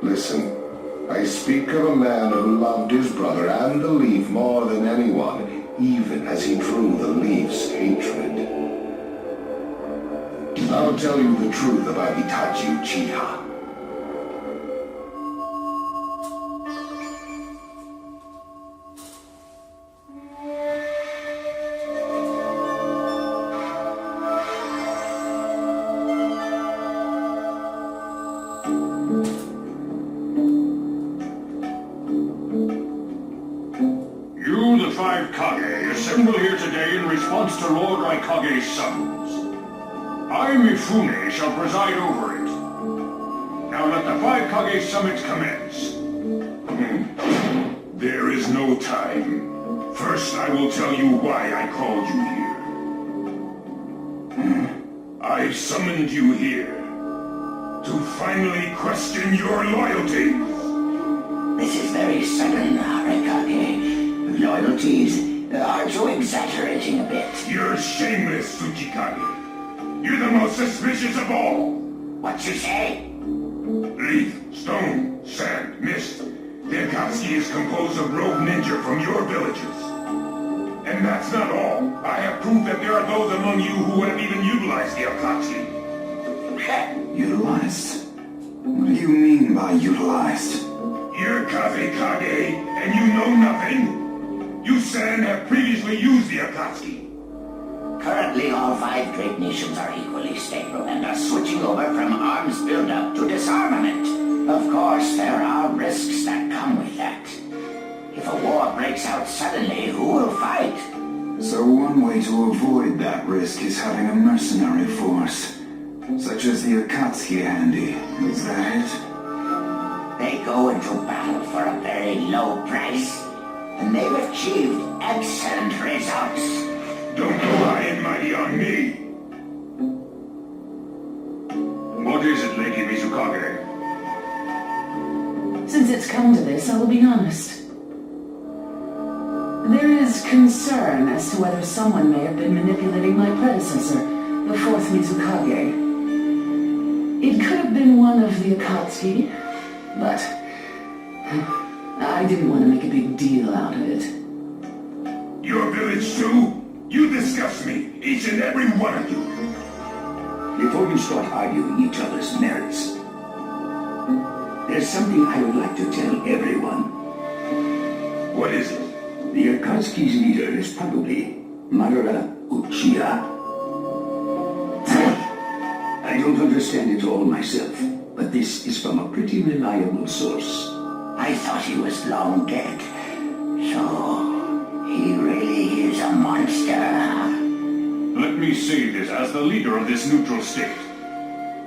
Listen, I speak of a man who loved his brother and the leaf more than anyone, even as he drew the leaf's hatred. I'll tell you the truth about Itachi Uchiha. Assemble here today in response to Lord Raikage's summons. I, Mifune, shall preside over it. Now let the 5 Kage summits commence. There is no time. First, I will tell you why I called you here. I summoned you here to finally question your loyalties. This is very sudden, Raikage. Loyalties? Aren't you exaggerating a bit? You're shameless, Tsuchikage. You're the most suspicious of all. What you say? Leaf, stone, sand, mist. The Akatsuki is composed of rogue ninja from your villages. And that's not all. I have proof that there are those among you who have even utilized the Akatsuki. Utilized? What do you mean by utilized? You're Kazekage, and you know nothing? You, San, have previously used the Akatsuki. Currently, all 5 great nations are equally stable and are switching over from arms build-up to disarmament. Of course, there are risks that come with that. If a war breaks out suddenly, who will fight? So one way to avoid that risk is having a mercenary force, such as the Akatsuki handy. Is that it? They go into battle for a very low price. And they've achieved excellent results. Don't go high and mighty on me. What is it, Lady Mizukage? Since it's come to this, I will be honest. There is concern as to whether someone may have been manipulating my predecessor, the 4th Mizukage. It could have been one of the Akatsuki, but I didn't want to make a big deal out of it. Your village too? You disgust me, each and every one of you. Before we start arguing each other's merits, there's something I would like to tell everyone. What is it? The Akatsuki's leader is probably Madara Uchiha. I don't understand it all myself, but this is from a pretty reliable source. I thought he was long dead. So, he really is a monster. Let me say this as the leader of this neutral state.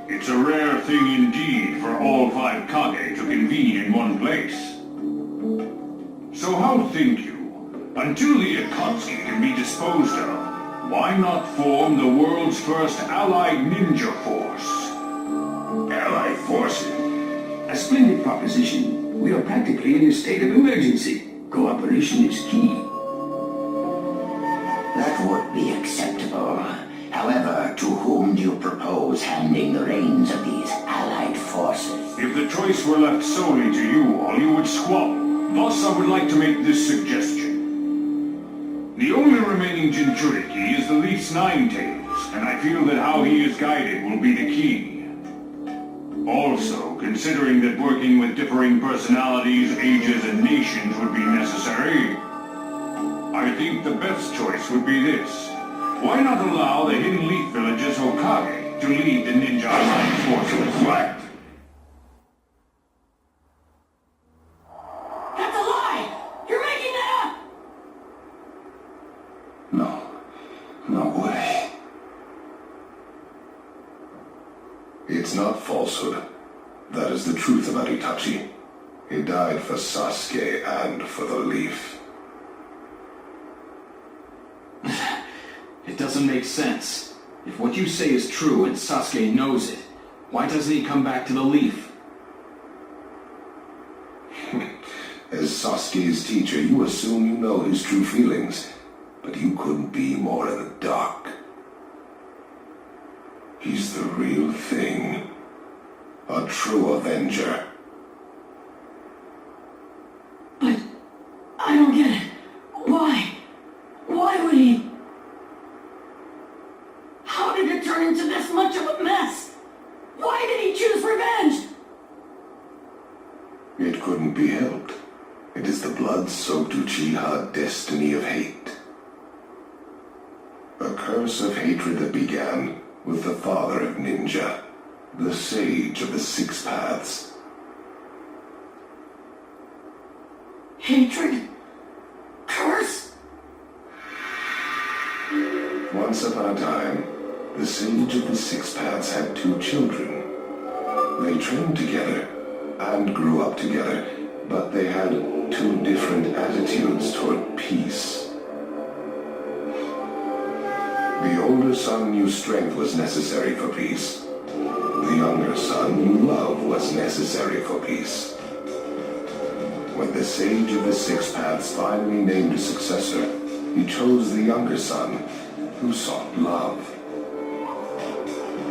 It's a rare thing indeed for all 5 Kage to convene in one place. So how think you? Until the Akatsuki can be disposed of, why not form the world's first allied ninja force? Allied forces? A splendid proposition. We are practically in a state of emergency. Cooperation is key. That would be acceptable. However, to whom do you propose handing the reins of these allied forces? If the choice were left solely to you all, you would squabble. Thus, I would like to make this suggestion. The only remaining Jinchuriki is the Leaf's 9 Tails, and I feel that how he is guided will be the key. Also, considering that working with differing personalities, ages, and nations would be necessary, I think the best choice would be this. Why not allow the Hidden Leaf Village's Hokage to lead the Ninja Alliance forces? What? That's a lie! You're making that up! No way. It's not falsehood. That is the truth about Itachi. He died for Sasuke and for the leaf. It doesn't make sense. If what you say is true and Sasuke knows it, why doesn't he come back to the leaf? As Sasuke's teacher, you assume you know his true feelings, but you couldn't be more in the dark. He's the real thing. A true Avenger. But I don't get it. Why? Why would he? How did it turn into this much of a mess? Why did he choose revenge? It couldn't be helped. It is the blood-soaked Uchiha destiny of hate. A curse of hatred that began with the father of ninja, the sage of the Six Paths. Hatred? Curse? Once upon a time, the sage of the Six Paths had 2 children. They trained together and grew up together, but they had 2 different attitudes toward peace. The older son knew strength was necessary for peace. The younger son knew love was necessary for peace. When the sage of the Six Paths finally named a successor, he chose the younger son, who sought love.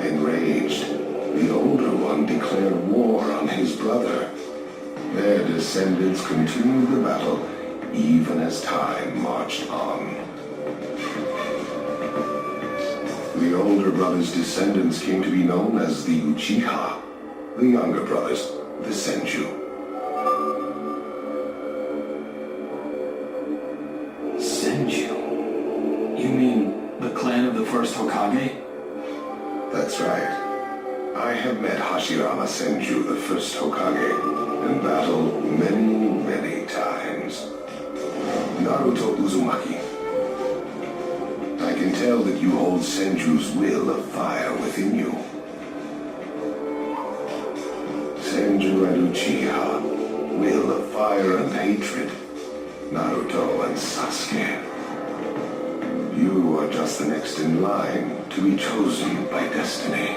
Enraged, the older one declared war on his brother. Their descendants continued the battle even as time marched on. The older brother's descendants came to be known as the Uchiha, the younger brothers, the Senju. Senju? You mean the clan of the first Hokage? That's right. I have met Hashirama Senju, the first Hokage, in battle many, many times. Naruto Uzumaki. I can tell that you hold Senju's will of fire within you. Senju and Uchiha, will of fire and hatred. Naruto and Sasuke. You are just the next in line to be chosen by destiny.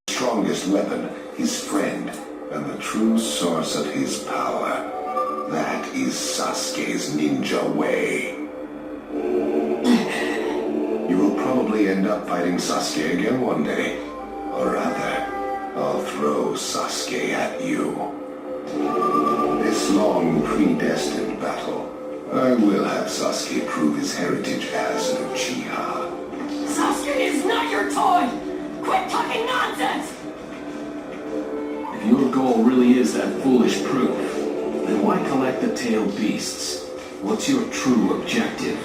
Strongest weapon, his friend, and the true source of his power. That is Sasuke's ninja way. You will probably end up fighting Sasuke again one day. Or rather, I'll throw Sasuke at you. This long predestined battle, I will have Sasuke prove his heritage as an Uchiha. Sasuke is not your toy! Quit talking nonsense! If your goal really is that foolish proof, then why collect the tailed beasts? What's your true objective?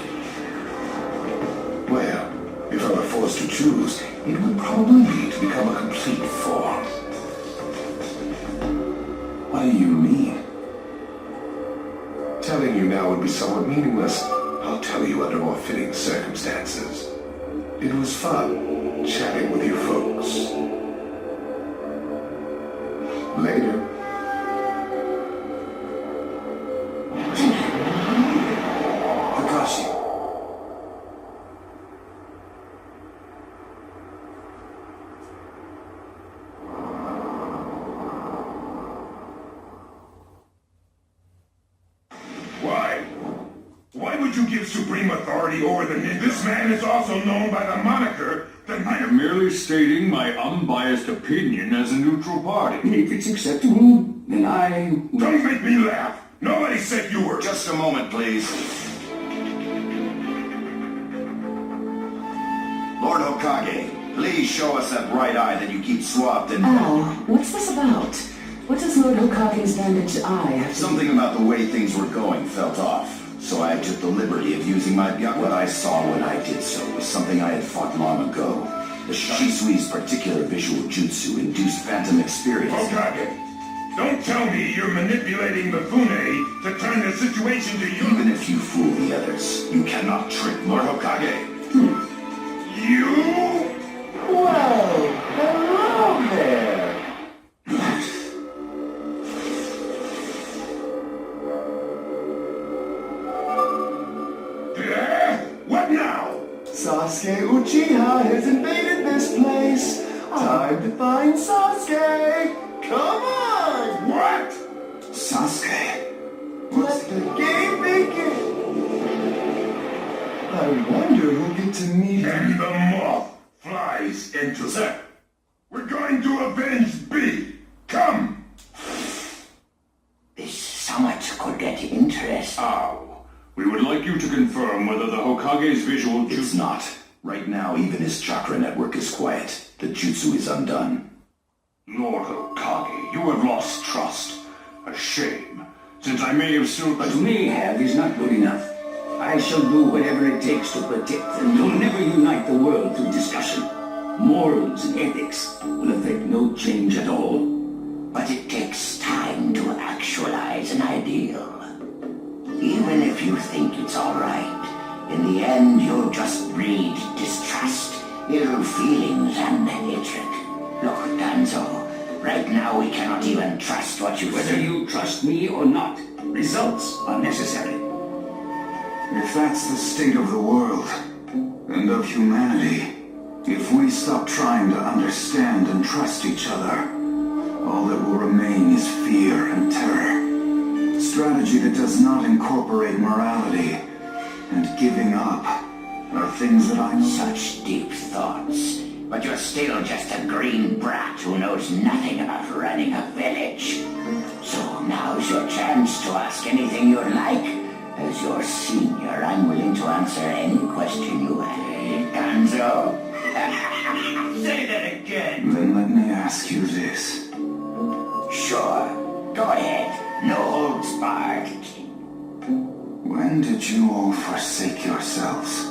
Well, if I were forced to choose, it would probably be to become a complete form. What do you mean? Telling you now would be somewhat meaningless. I'll tell you under more fitting circumstances. It was fun chatting with you folks. Later. Kakashi. Why would you give supreme authority over the ninja? This man is also known by the moniker the I am merely stating my unbiased opinion as a neutral party. If it's acceptable, then I... Don't make me laugh! Nobody said you were... Just a moment, please. Lord Hokage, please show us that right eye that you keep swapped in... Al, what's this about? What does Lord Hokage's bandaged eye have to do? Something about the way things were going felt off. So I took the liberty of using my byakugan. What I saw when I did so was something I had fought long ago. The Shisui's particular visual jutsu induced phantom experience. Hokage, don't tell me you're manipulating the Fune to turn the situation to you. Even if you fool the others, you cannot trick Lord Hokage. You? Well, hello there. What now? Sasuke Uchiha has invaded this place. Time to find Sasuke. Come on! What? Sasuke? Let the game begin. I wonder who'll get to meet And the moth flies into that. We're going to avenge B. Come! This summit could get interesting. Ow. We would like you to confirm whether the Hokage's visual jutsu... It's not. Right now, even his chakra network is quiet. The jutsu is undone. Lord Hokage, you have lost trust. A shame, since I may have still... But may have is not good enough. I shall do whatever it takes to protect them. You'll never unite the world through discussion. Morals and ethics will affect no change at all. But it takes time to actualize an ideal. Even if you think it's all right, in the end you'll just breed distrust, ill feelings, and hatred. Look, Danzo, right now we cannot even trust what you Whether say. you trust me or not, results are necessary. If that's the state of the world, and of humanity, if we stop trying to understand and trust each other, all that will remain is fear and terror. Strategy that does not incorporate morality and giving up are things that I know. Such deep thoughts. But you're still just a green brat who knows nothing about running a village. So now's your chance to ask anything you'd like. As your senior, I'm willing to answer any question you have. Danzo? Say that again. Then let me ask you this. Sure. Go ahead. No holds barred. When did you all forsake yourselves?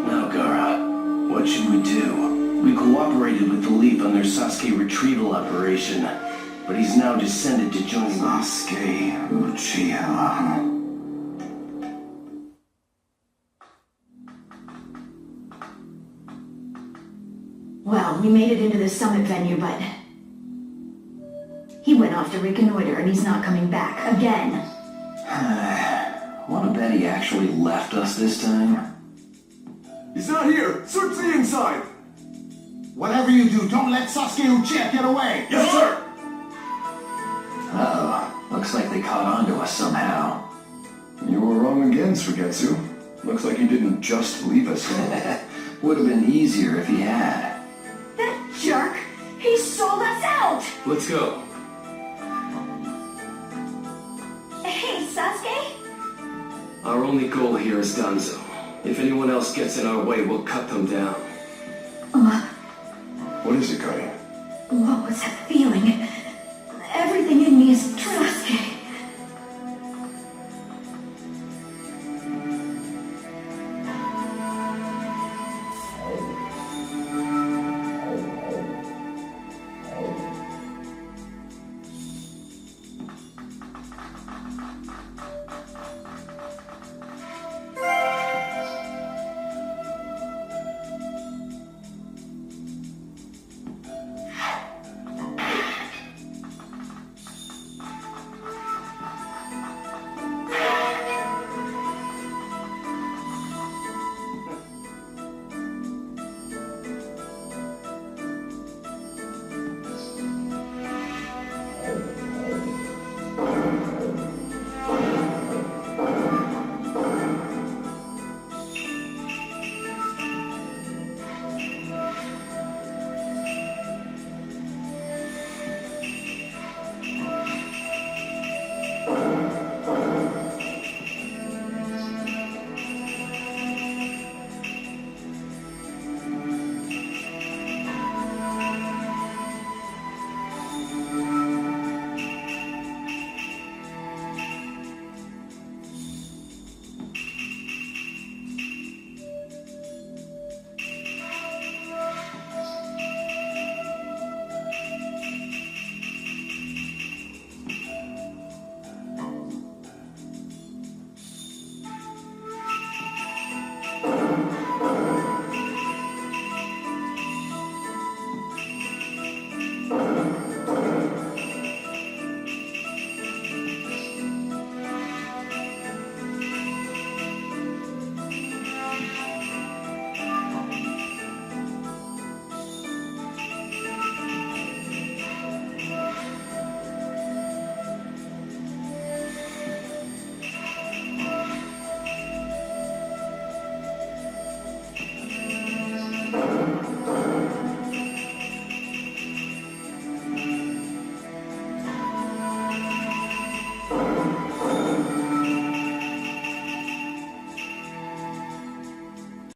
Nagara, what should we do? We cooperated with the Leaf on their Sasuke retrieval operation, but he's now descended to join the... Sasuke Uchiha. Well, we made it into the summit venue, but... he went off to reconnoiter and he's not coming back again. Wanna bet he actually left us this time? He's not here! Search the inside! Whatever you do, don't let Sasuke Uchiha get away! Yes, sir! Uh-oh. Looks like they caught on to us somehow. You were wrong again, Suigetsu. Looks like you didn't just leave us. Would have been easier if he had. That jerk! He sold us out! Let's go. Hey, Sasuke? Our only goal here is Danzo. If anyone else gets in our way, we'll cut them down.